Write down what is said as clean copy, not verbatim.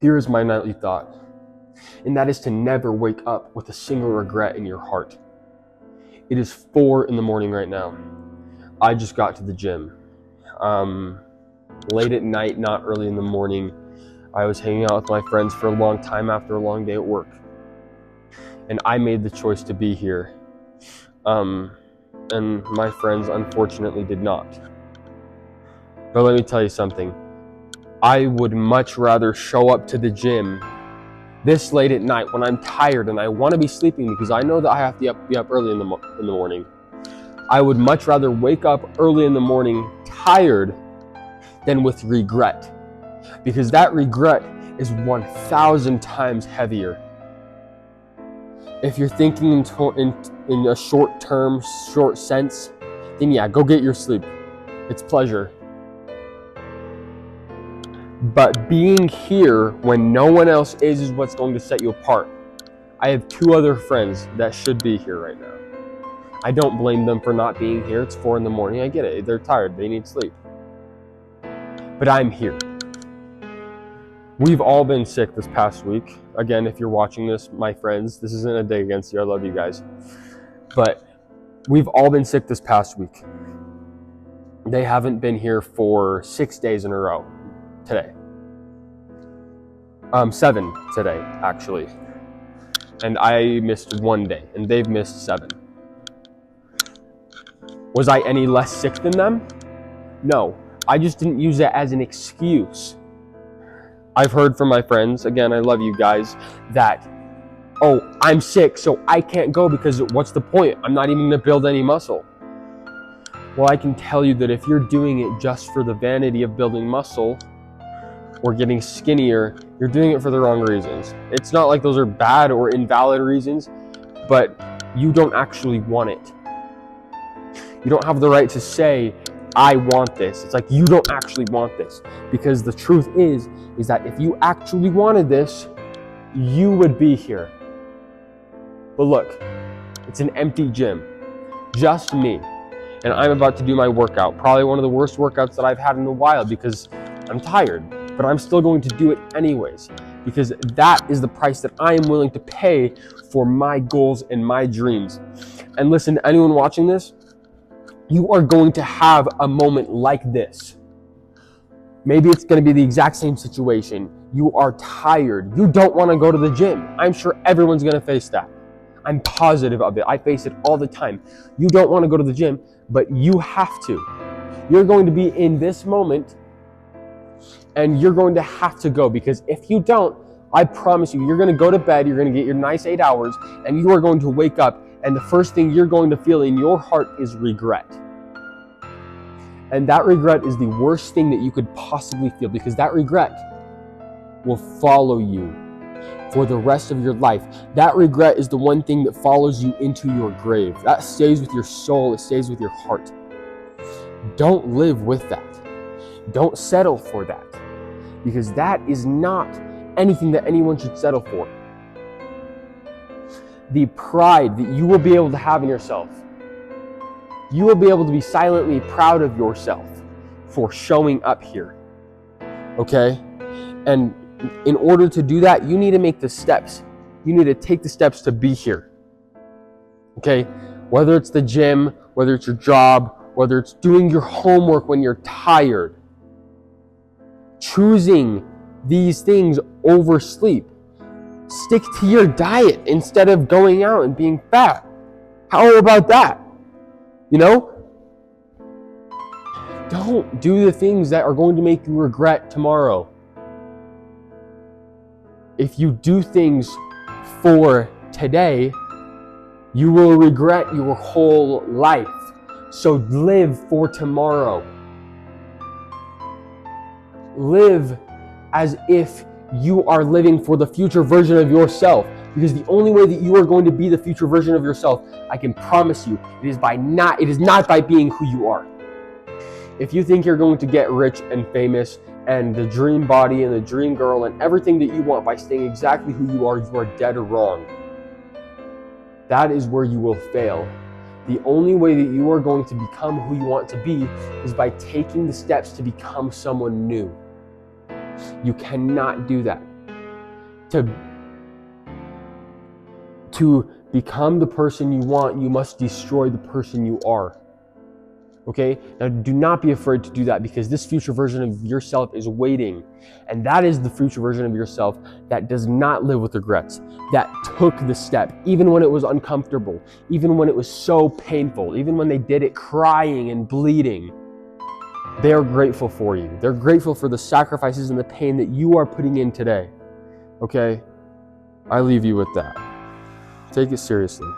Here is my nightly thought, and that is to never wake up with a single regret in your heart. It is 4 a.m. right now. I just got to the gym. Late at night, not early in the morning. I was hanging out with my friends for a long time after a long day at work. And I made the choice to be here. And my friends unfortunately did not. But let me tell you something. I would much rather show up to the gym this late at night when I'm tired and I want to be sleeping because I know that I have to be up early in the morning. I would much rather wake up early in the morning tired than with regret, because that regret is 1,000 times heavier. If you're thinking in a short sense, then yeah, go get your sleep. It's pleasure. But being here when no one else is what's going to set you apart. I have 2 other friends that should be here right now. I don't blame them for not being here. It's 4 a.m. I get it. They're tired. They need sleep. But I'm here. We've all been sick this past week. Again, if you're watching this, my friends, this isn't a day against you. I love you guys. But we've all been sick this past week. They haven't been here for 6 days in a row. Today. 7 today, actually. And I missed 1 day, and they've missed 7. Was I any less sick than them? No. I just didn't use it as an excuse. I've heard from my friends, again, I love you guys, that, oh, I'm sick, so I can't go because what's the point? I'm not even going to build any muscle. Well, I can tell you that if you're doing it just for the vanity of building muscle, or getting skinnier, you're doing it for the wrong reasons. It's not like those are bad or invalid reasons, but you don't actually want it. You don't have the right to say, I want this. It's like you don't actually want this. Because the truth is that if you actually wanted this, you would be here. But look, it's an empty gym. Just me. And I'm about to do my workout. Probably one of the worst workouts that I've had in a while because I'm tired. But I'm still going to do it anyways, because that is the price that I am willing to pay for my goals and my dreams. And listen, to anyone watching this, you are going to have a moment like this. Maybe it's going to be the exact same situation. You are tired. You don't want to go to the gym. I'm sure everyone's going to face that. I'm positive of it. I face it all the time. You don't want to go to the gym, but you have to. You're going to be in this moment and you're going to have to go, because if you don't, I promise you, you're going to go to bed, you're going to get your nice 8 hours, and you are going to wake up, and the first thing you're going to feel in your heart is regret. And that regret is the worst thing that you could possibly feel, because that regret will follow you for the rest of your life. That regret is the one thing that follows you into your grave. That stays with your soul, it stays with your heart. Don't live with that. Don't settle for that. Because that is not anything that anyone should settle for. The pride that you will be able to have in yourself, you will be able to be silently proud of yourself for showing up here. Okay? And in order to do that, you need to make the steps. You need to take the steps to be here. Okay? Whether it's the gym, whether it's your job, whether it's doing your homework when you're tired, choosing these things over sleep. Stick to your diet instead of going out and being fat. How about that? You know? Don't do the things that are going to make you regret tomorrow. If you do things for today, you will regret your whole life. So live for tomorrow. Live as if you are living for the future version of yourself, because the only way that you are going to be the future version of yourself, I can promise you, it is not by being who you are. If you think you're going to get rich and famous and the dream body and the dream girl and everything that you want by staying exactly who you are dead wrong. That is where you will fail. The only way that you are going to become who you want to be is by taking the steps to become someone new. You cannot do that To become the person you want, you must destroy the person you are. Okay? Now, do not be afraid to do that, because this future version of yourself is waiting. And that is the future version of yourself that does not live with regrets, that took the step, even when it was uncomfortable, even when it was so painful, even when they did it crying and bleeding. They're grateful for you. They're grateful for the sacrifices and the pain that you are putting in today. Okay? I leave you with that. Take it seriously.